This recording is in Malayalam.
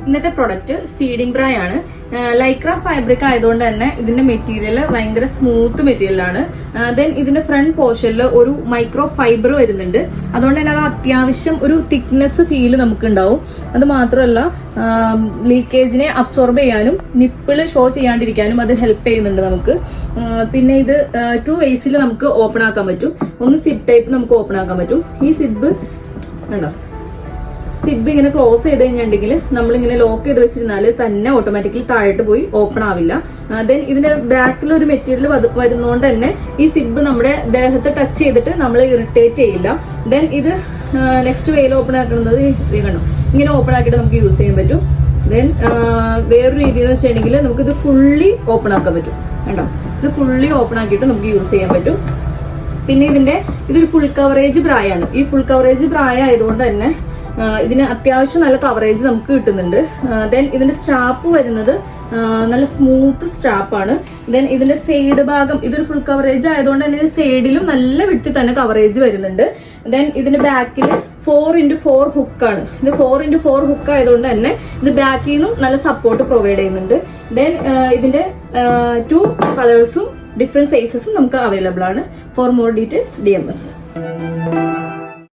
ഇന്നത്തെ പ്രൊഡക്റ്റ് ഫീഡിംഗ് ബ്രാ ആണ്. ലൈക്ര ഫാബ്രിക് ആയതുകൊണ്ട് തന്നെ ഇതിന്റെ മെറ്റീരിയൽ ഭയങ്കര സ്മൂത്ത് മെറ്റീരിയൽ ആണ്. ദെൻ ഇതിന്റെ ഫ്രണ്ട് പോർഷനിൽ ഒരു മൈക്രോ ഫൈബർ വരുന്നുണ്ട്. അതുകൊണ്ട് തന്നെ അത് അത്യാവശ്യം ഒരു തിക്നെസ് ഫീൽ നമുക്ക് ഉണ്ടാവും. അത് മാത്രമല്ല ലീക്കേജിനെ അബ്സോർബ് ചെയ്യാനും നിപ്പിള് ഷോ ചെയ്യാണ്ടിരിക്കാനും അത് ഹെൽപ്പ് ചെയ്യുന്നുണ്ട് നമുക്ക്. പിന്നെ ഇത് 2 വേസിൽ നമുക്ക് ഓപ്പൺ ആക്കാൻ പറ്റും. ഒന്ന് സിബ് ടൈപ്പ് നമുക്ക് ഓപ്പൺ ആക്കാൻ പറ്റും. ഈ സിബ് വേണ്ടോ, സിബ് ഇങ്ങനെ ക്ലോസ് ചെയ്ത് കഴിഞ്ഞിട്ടുണ്ടെങ്കിൽ നമ്മളിങ്ങനെ ലോക്ക് ചെയ്ത് വെച്ചിരുന്നാൽ തന്നെ ഓട്ടോമാറ്റിക്കലി താഴോട്ട് പോയി ഓപ്പൺ ആവില്ല. ദെൻ ഇതിന്റെ ബാക്കിൽ ഒരു മെറ്റീരിയൽ വരുന്നതുകൊണ്ട് തന്നെ ഈ സിബ് നമ്മുടെ ദേഹത്ത് ടച്ച് ചെയ്തിട്ട് നമ്മളെ ഇറിറ്റേറ്റ് ചെയ്യില്ല. ദെൻ ഇത് നെക്സ്റ്റ് വെയിൽ ഓപ്പൺ ആക്കുന്നത് കണ്ടോ, ഇങ്ങനെ ഓപ്പൺ ആക്കിയിട്ട് നമുക്ക് യൂസ് ചെയ്യാൻ പറ്റും. ദെൻ വേറൊരു രീതി എന്ന് വെച്ചിട്ടുണ്ടെങ്കിൽ നമുക്ക് ഇത് ഫുള്ളി ഓപ്പൺ ആക്കാൻ പറ്റും. കണ്ടോ, ഇത് ഫുള്ളി ഓപ്പൺ ആക്കിയിട്ട് നമുക്ക് യൂസ് ചെയ്യാൻ പറ്റും. പിന്നെ ഇതൊരു ഫുൾ കവറേജ് ബ്രായാണ്. ഈ ഫുൾ കവറേജ് ബ്രായ ആയതുകൊണ്ട് തന്നെ ഇതിന് അത്യാവശ്യം നല്ല കവറേജ് നമുക്ക് കിട്ടുന്നുണ്ട്. ദെൻ ഇതിന്റെ സ്ട്രാപ്പ് വരുന്നത് നല്ല സ്മൂത്ത് സ്ട്രാപ്പാണ്. ദെൻ ഇതിന്റെ സൈഡ് ഭാഗം ഇതൊരു ഫുൾ കവറേജ് ആയതുകൊണ്ട് തന്നെ സൈഡിലും നല്ല വിഡ്ത്തിൽ തന്നെ കവറേജ് വരുന്നുണ്ട്. ദെൻ ഇതിന്റെ ബാക്കിൽ 4x4 ഹുക്കാണ്. ഇത് 4x4 ഹുക്ക് ആയതുകൊണ്ട് തന്നെ ഇത് ബാക്കിൽ നിന്നും നല്ല സപ്പോർട്ട് പ്രൊവൈഡ് ചെയ്യുന്നുണ്ട്. ദെൻ ഇതിന്റെ 2 കളേഴ്സും ഡിഫറെന്റ് സൈസസും നമുക്ക് അവൈലബിൾ ആണ്. For more details DMS.